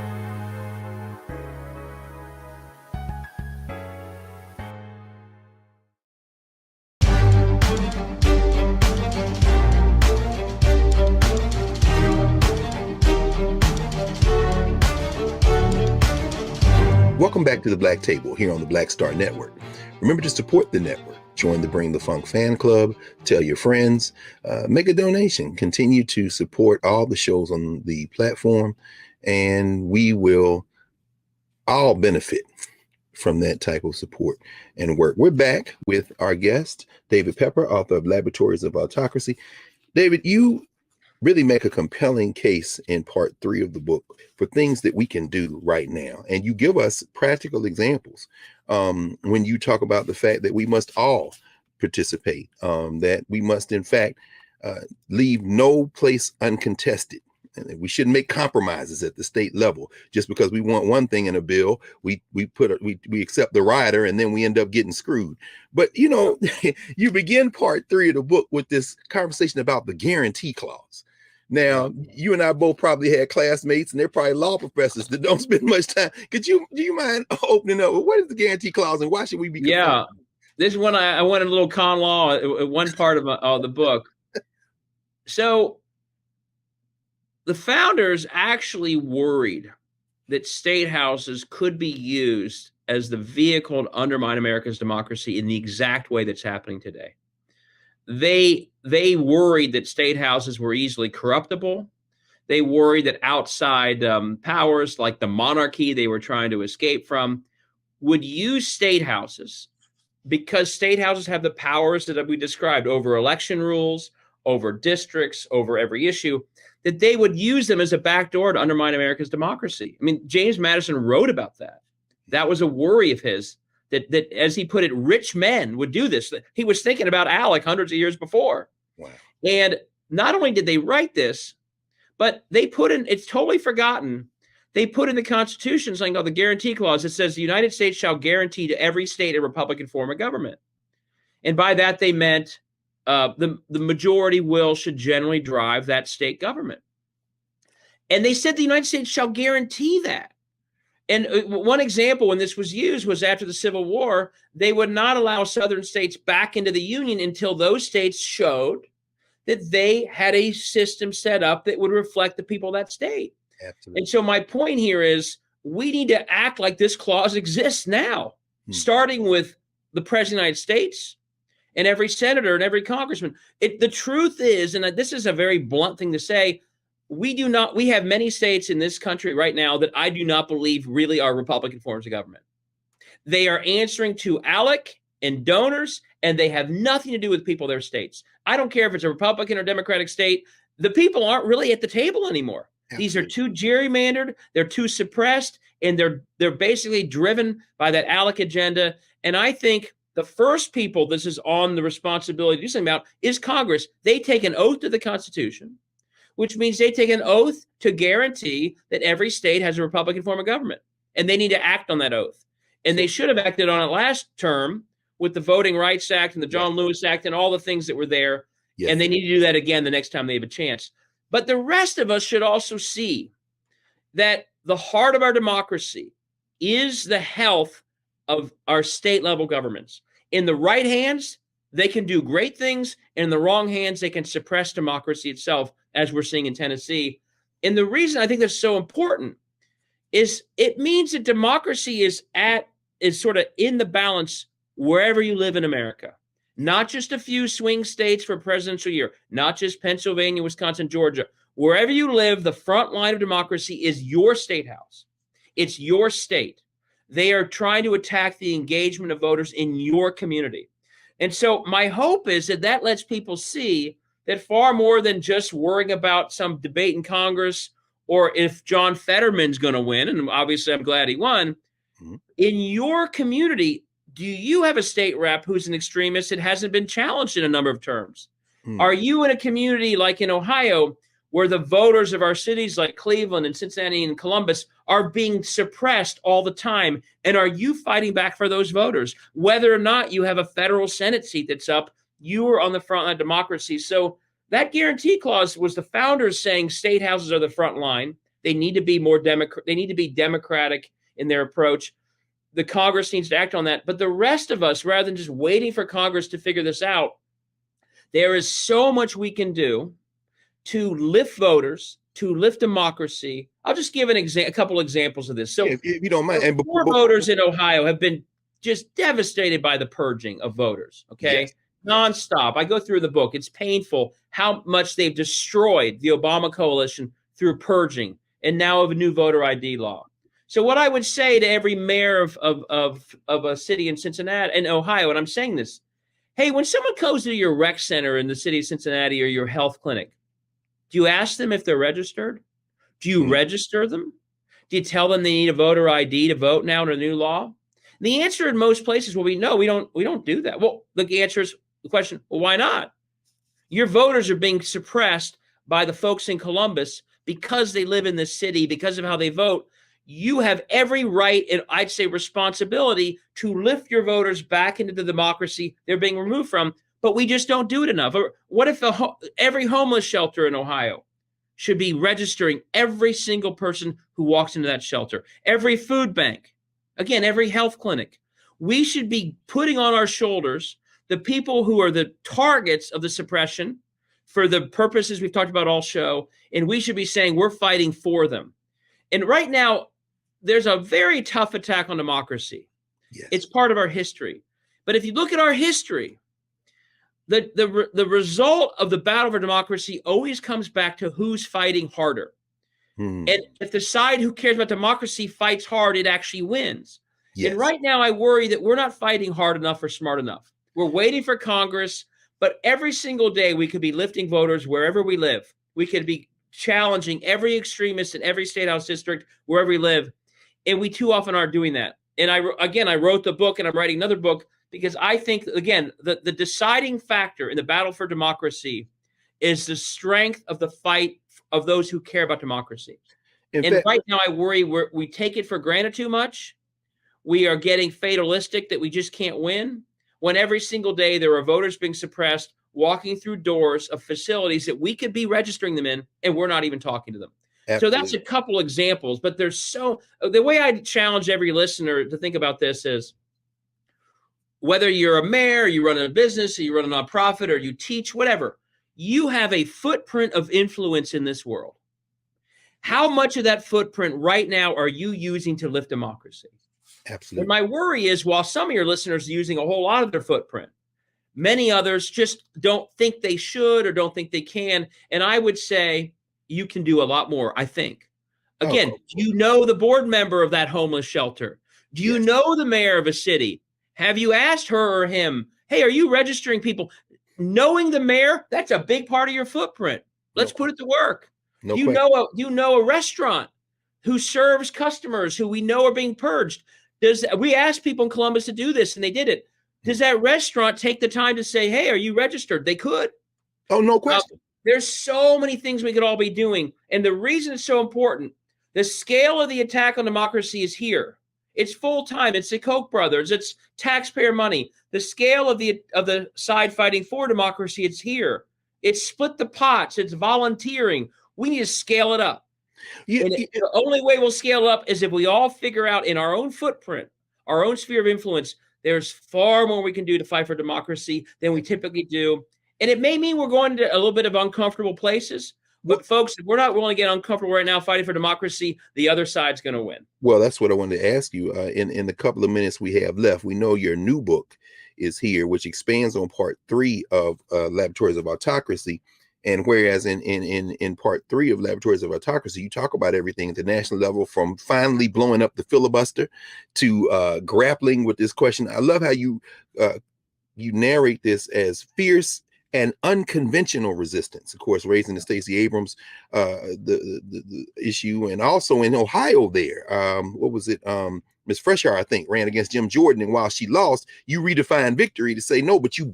Welcome back to the Black Table here on the Black Star Network. Remember to support the network Join the Bring the Funk fan club, tell your friends, make a donation, continue to support all the shows on the platform, and we will all benefit from that type of support and work. We're back with our guest, David Pepper, author of Laboratories of Autocracy. David, you really make a compelling case in part 3 of the book for things that we can do right now. And you give us practical examples when you talk about the fact that we must all participate, that we must, in fact, leave no place uncontested. And we shouldn't make compromises at the state level just because we want one thing in a bill. We accept the rider and then we end up getting screwed. But you know, you begin part 3 of the book with this conversation about the guarantee clause. Now, you and I both probably had classmates, and they're probably law professors that don't spend much time. Do you mind opening up? What is the guarantee clause, and why should we be? Yeah, this is when I went a little con law at one part of the book. So the founders actually worried that statehouses could be used as the vehicle to undermine America's democracy in the exact way that's happening today. They worried that statehouses were easily corruptible. They worried that outside powers like the monarchy they were trying to escape from would use statehouses because statehouses have the powers that we described over election rules, over districts, over every issue, that they would use them as a backdoor to undermine America's democracy. I mean, James Madison wrote about that. That was a worry of his. That, as he put it, rich men would do this. He was thinking about ALEC hundreds of years before. Wow. And not only did they write this, but they put in, it's totally forgotten, they put in the Constitution something called the guarantee clause. It says the United States shall guarantee to every state a Republican form of government. And by that, they meant the majority will should generally drive that state government. And they said the United States shall guarantee that. And one example when this was used was after the Civil War, they would not allow Southern states back into the Union until those states showed that they had a system set up that would reflect the people of that state. Absolutely. And so my point here is we need to act like this clause exists now, starting with the President of the United States and every senator and every congressman. The truth is, and this is a very blunt thing to say, we have many states in this country right now that I do not believe really are Republican forms of government. They are answering to ALEC and donors, and they have nothing to do with people of their states. I don't care if it's a Republican or Democratic state. The people aren't really at the table anymore. Absolutely. These are too gerrymandered, they're too suppressed, and they're basically driven by that ALEC agenda. And I think the first people this is on the responsibility to do something about is Congress. They take an oath to the Constitution, which means they take an oath to guarantee that every state has a Republican form of government. And they need to act on that oath. And they should have acted on it last term with the Voting Rights Act and the John Lewis Act and all the things that were there. Yes. And they need to do that again the next time they have a chance. But the rest of us should also see that the heart of our democracy is the health of our state level governments. In the right hands, they can do great things. And in the wrong hands, they can suppress democracy itself, as we're seeing in Tennessee. And the reason I think that's so important is it means that democracy is sort of in the balance wherever you live in America. Not just a few swing states for a presidential year, not just Pennsylvania, Wisconsin, Georgia. Wherever you live, the front line of democracy is your state house. It's your state. They are trying to attack the engagement of voters in your community. And so my hope is that lets people see that far more than just worrying about some debate in Congress or if John Fetterman's going to win, and obviously I'm glad he won, in your community, do you have a state rep who's an extremist that hasn't been challenged in a number of terms? Are you in a community like in Ohio where the voters of our cities like Cleveland and Cincinnati and Columbus are being suppressed all the time? And are you fighting back for those voters? Whether or not you have a federal Senate seat that's up, you are on the front line of democracy. So that guarantee clause was the founders saying state houses are the front line. They need to be more they need to be democratic in their approach. The Congress needs to act on that. But the rest of us, rather than just waiting for Congress to figure this out, there is so much we can do to lift voters, to lift democracy. I'll just give a couple examples of this. So if you don't mind, and four voters in Ohio have been just devastated by the purging of voters, okay? Yes. Nonstop. I go through the book. It's painful how much they've destroyed the Obama coalition through purging and now of a new voter ID law. So what I would say to every mayor of a city in Cincinnati, in Ohio, and I'm saying this, hey, when someone goes to your rec center in the city of Cincinnati or your health clinic, do you ask them if they're registered? Do you register them? Do you tell them they need a voter ID to vote now under the new law? The answer in most places will be no, we don't do that. Well, the answer is the question, well, why not? Your voters are being suppressed by the folks in Columbus because they live in this city, because of how they vote. You have every right and I'd say responsibility to lift your voters back into the democracy they're being removed from, but we just don't do it enough. Or what if every homeless shelter in Ohio should be registering every single person who walks into that shelter, every food bank, again, every health clinic? We should be putting on our shoulders the people who are the targets of the suppression for the purposes we've talked about all show, and we should be saying we're fighting for them. And right now, there's a very tough attack on democracy. Yes. It's part of our history. But if you look at our history, the result of the battle for democracy always comes back to who's fighting harder. And if the side who cares about democracy fights hard, it actually wins. Yes. And right now, I worry that we're not fighting hard enough or smart enough. We're waiting for Congress, but every single day we could be lifting voters wherever we live. We could be challenging every extremist in every statehouse district wherever we live. And we too often aren't doing that. And I wrote the book and I'm writing another book because I think, again, the deciding factor in the battle for democracy is the strength of the fight of those who care about democracy. Right now, I worry we take it for granted too much. We are getting fatalistic that we just can't win, when every single day there are voters being suppressed, walking through doors of facilities that we could be registering them in, and we're not even talking to them. Absolutely. So that's a couple examples, but the way I challenge every listener to think about this is, whether you're a mayor, you run a business, or you run a nonprofit, or you teach, whatever, you have a footprint of influence in this world. How much of that footprint right now are you using to lift democracy? Absolutely. And my worry is, while some of your listeners are using a whole lot of their footprint, many others just don't think they should or don't think they can. And I would say you can do a lot more, I think. Again, do you know the board member of that homeless shelter? Do you know the mayor of a city? Have you asked her or him, hey, are you registering people? Knowing the mayor, that's a big part of your footprint. Let's put it to work. You know a restaurant who serves customers who we know are being purged. We asked people in Columbus to do this, and they did it. Does that restaurant take the time to say, hey, are you registered? They could. Oh, no question. There's so many things we could all be doing. And the reason it's so important, the scale of the attack on democracy is here. It's full-time. It's the Koch brothers. It's taxpayer money. The scale of the side fighting for democracy, it's here. It's split the pots. It's volunteering. We need to scale it up. The only way we'll scale it up is if we all figure out in our own footprint, our own sphere of influence, there's far more we can do to fight for democracy than we typically do. And it may mean we're going to a little bit of uncomfortable places. But folks, if we're not willing to get uncomfortable right now fighting for democracy, the other side's going to win. Well, that's what I wanted to ask you. In the couple of minutes we have left, we know your new book is here, which expands on part 3 of Laboratories of Autocracy. And whereas in part 3 of Laboratories of Autocracy, you talk about everything at the national level, from finally blowing up the filibuster to grappling with this question. I love how you narrate this as fierce and unconventional resistance, of course, raising the Stacey Abrams the issue, and also in Ohio there. What was it? Ms. Freshour, I think, ran against Jim Jordan, and while she lost, you redefined victory to say no, but you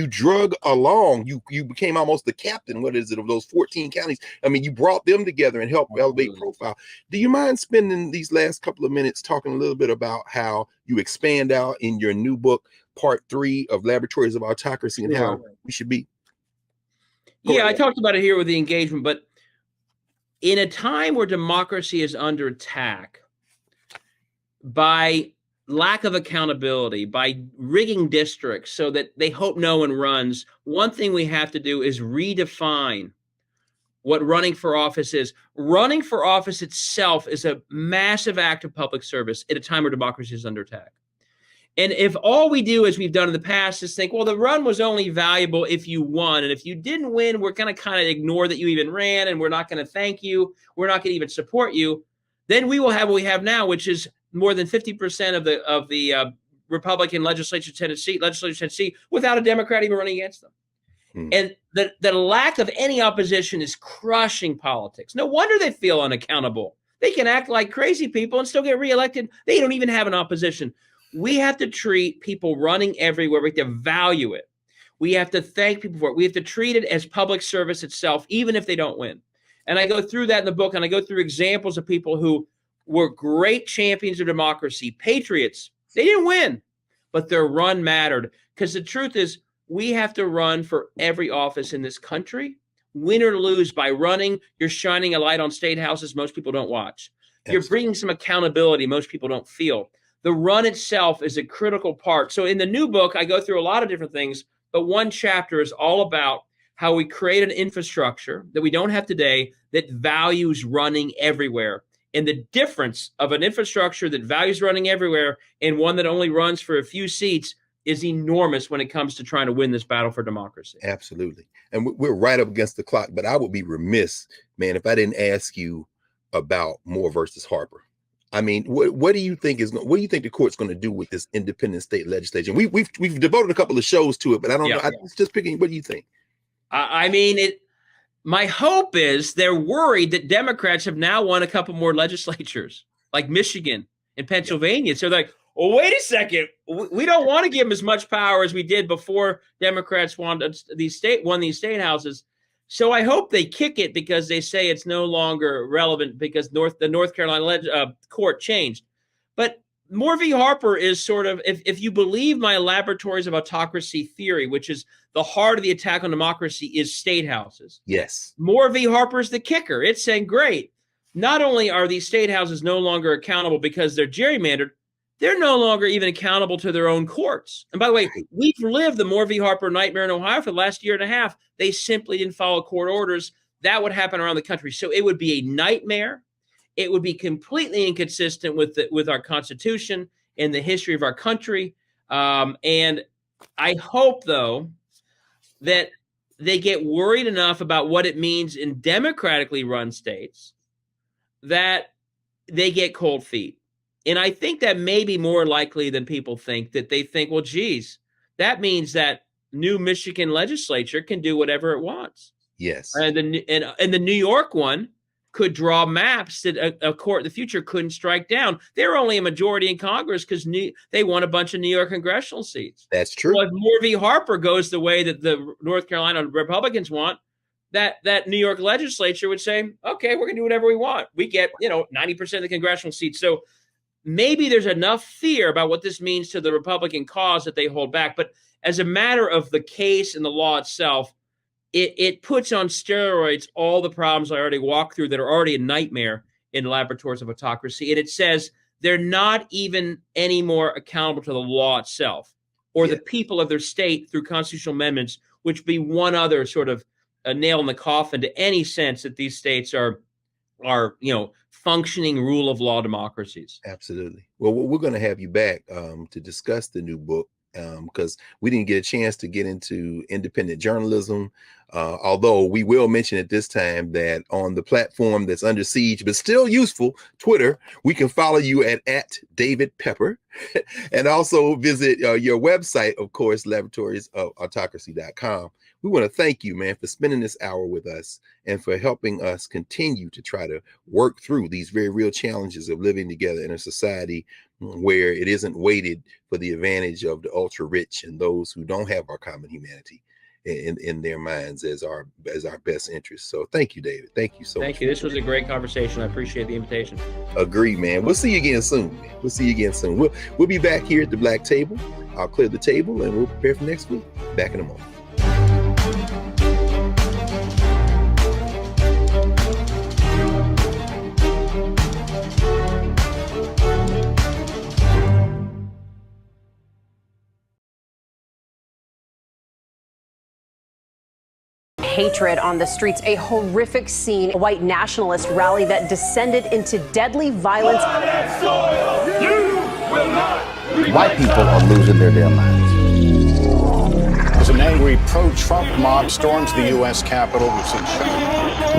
drug along, you became almost the captain, what is it, of those 14 counties. I mean, you brought them together and helped elevate profile. Do you mind spending these last couple of minutes talking a little bit about how you expand out in your new book, part 3 of Laboratories of Autocracy, and how we should be? Yeah, I talked about it here with the engagement, but in a time where democracy is under attack by lack of accountability, by rigging districts so that they hope no one runs, one thing we have to do is redefine what running for office is. Running for office itself is a massive act of public service at a time where democracy is under attack. And if all we do, as we've done in the past, is think, well, the run was only valuable if you won. And if you didn't win, we're going to kind of ignore that you even ran, and we're not going to thank you. We're not going to even support you. Then we will have what we have now, which is more than 50% of the Republican legislature Tennessee without a Democrat even running against them. And the lack of any opposition is crushing politics. No wonder they feel unaccountable. They can act like crazy people and still get reelected. They don't even have an opposition. We have to treat people running everywhere. We have to value it. We have to thank people for it. We have to treat it as public service itself, even if they don't win. And I go through that in the book, and I go through examples of people who were great champions of democracy, patriots. They didn't win, but their run mattered. Because the truth is, we have to run for every office in this country. Win or lose by running, you're shining a light on statehouses most people don't watch. You're bringing some accountability most people don't feel. The run itself is a critical part. So in the new book, I go through a lot of different things, but one chapter is all about how we create an infrastructure that we don't have today that values running everywhere. And the difference of an infrastructure that values running everywhere and one that only runs for a few seats is enormous when it comes to trying to win this battle for democracy. Absolutely. And we're right up against the clock, but I would be remiss, man, if I didn't ask you about Moore versus Harper. I mean, what do you think the court's going to do with this independent state legislation? We've devoted a couple of shows to it, but I don't know. I was just picking. What do you think? I mean, my hope is they're worried that Democrats have now won a couple more legislatures, like Michigan and Pennsylvania. So they're like, well, wait a second. We don't want to give them as much power as we did before Democrats won these state houses. So I hope they kick it because they say it's no longer relevant because the North Carolina court changed. But Moore v. Harper is sort of, if you believe my Laboratories of Autocracy theory, which is the heart of the attack on democracy is statehouses. Yes. Moore v. Harper is the kicker. It's saying, great, not only are these statehouses no longer accountable because they're gerrymandered, they're no longer even accountable to their own courts. And by the way, we've lived the Moore v. Harper nightmare in Ohio for the last year and a half. They simply didn't follow court orders. That would happen around the country. So it would be a nightmare. It would be completely inconsistent with our Constitution and the history of our country. And I hope, though, that they get worried enough about what it means in democratically run states that they get cold feet. And I think that may be more likely than people think, that they think, well, geez, that means that new Michigan legislature can do whatever it wants. Yes. And the New York one could draw maps that a court in the future couldn't strike down. They're only a majority in Congress because they won a bunch of New York congressional seats. That's true. Well, if Moore v. Harper goes the way that the North Carolina Republicans want, that New York legislature would say, okay, we're going to do whatever we want. We get, 90% of the congressional seats. So maybe there's enough fear about what this means to the Republican cause that they hold back. But as a matter of the case and the law itself, it puts on steroids all the problems I already walked through that are already a nightmare in Laboratories of Autocracy. And it says they're not even any more accountable to the law itself or the people of their state through constitutional amendments, which would be one other sort of a nail in the coffin to any sense that these states are functioning rule of law democracies. Absolutely. Well, we're going to have you back to discuss the new book because we didn't get a chance to get into independent journalism. Although we will mention at this time that on the platform that's under siege, but still useful, Twitter, we can follow you at David Pepper and also visit your website, of course, laboratories.autocracy.com. We want to thank you, man, for spending this hour with us and for helping us continue to try to work through these very real challenges of living together in a society where it isn't weighted for the advantage of the ultra rich and those who don't have our common humanity in their minds as our best interest. So thank you, David. Thank you so much. Thank you. This was a great conversation. I appreciate the invitation. Agreed, man. We'll see you again soon. We'll be back here at the Black Table. I'll clear the table and we'll prepare for next week. Back in a moment. Hatred on the streets, a horrific scene, a white nationalist rally that descended into deadly violence. You will not White people are losing their damn minds. As an angry pro-Trump mob storms the U.S. Capitol, we've seen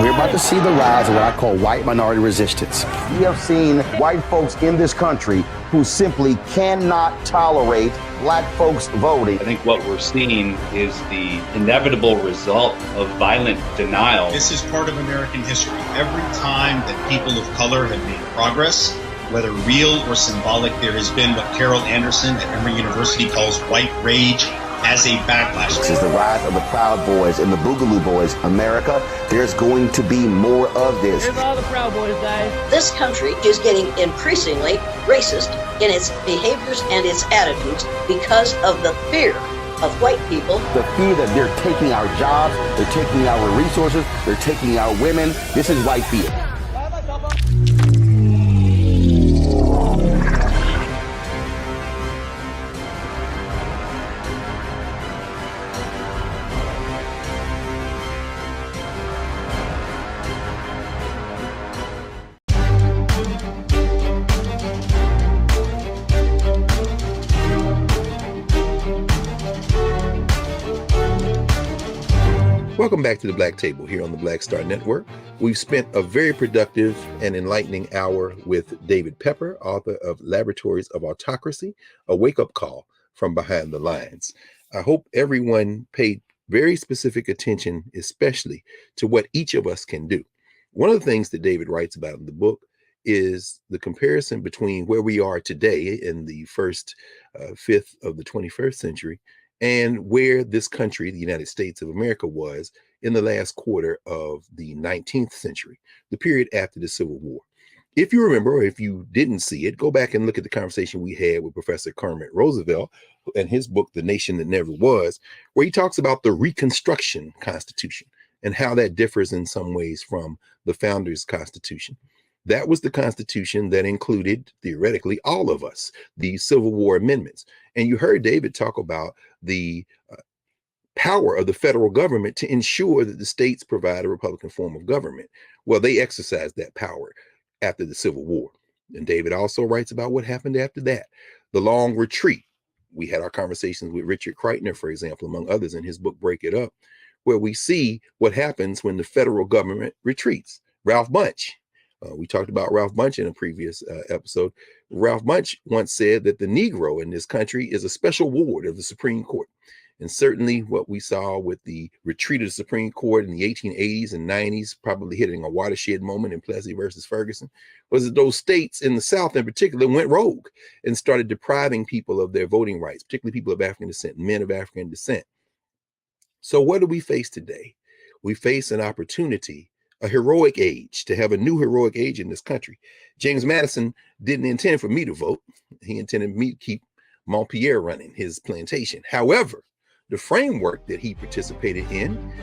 We're about to see the rise of what I call white minority resistance. We have seen white folks in this country who simply cannot tolerate black folks voting. I think what we're seeing is the inevitable result of violent denial. This is part of American history. Every time that people of color have made progress, whether real or symbolic, there has been what Carol Anderson at Emory University calls white rage as a backlash. This is the rise of the Proud Boys and the Boogaloo Boys. America, there's going to be more of this. Here's all the Proud Boys, guys. This country is getting increasingly racist in its behaviors and its attitudes because of the fear of white people. The fear that they're taking our jobs, they're taking our resources, they're taking our women. This is white fear. Welcome back to the Black Table here on the Black Star Network. We've spent a very productive and enlightening hour with David Pepper, author of Laboratories of Autocracy, a wake-up call from behind the lines. I hope everyone paid very specific attention, especially to what each of us can do. One of the things that David writes about in the book is the comparison between where we are today in the first fifth of the 21st century and where this country, the United States of America, was in the last quarter of the 19th century, the period after the Civil War. If you remember, or if you didn't see it, go back and look at the conversation we had with Professor Kermit Roosevelt and his book, The Nation That Never Was, where he talks about the Reconstruction Constitution and how that differs in some ways from the Founders' Constitution. That was the Constitution that included, theoretically, all of us, the Civil War amendments. And you heard David talk about the power of the federal government to ensure that the states provide a Republican form of government. Well, they exercised that power after the Civil War. And David also writes about what happened after that, the long retreat. We had our conversations with Richard Kreitner, for example, among others, in his book, Break It Up, where we see what happens when the federal government retreats. Ralph Bunche. We talked about Ralph Bunche in a previous episode. Ralph Bunche once said that the Negro in this country is a special ward of the Supreme Court. And certainly what we saw with the retreat of the Supreme Court in the 1880s and 90s, probably hitting a watershed moment in Plessy versus Ferguson, was that those states in the South in particular went rogue and started depriving people of their voting rights, particularly people of African descent, men of African descent. So what do we face today? We face an opportunity, a heroic age, to have a new heroic age in this country. James Madison didn't intend for me to vote. He intended me to keep Montpelier running, his plantation. However, the framework that he participated in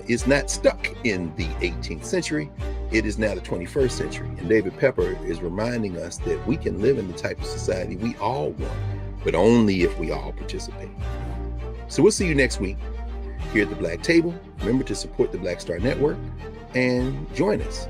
is not stuck in the 18th century. It is now the 21st century. And David Pepper is reminding us that we can live in the type of society we all want, but only if we all participate. So we'll see you next week here at the Black Table. Remember to support the Black Star Network and join us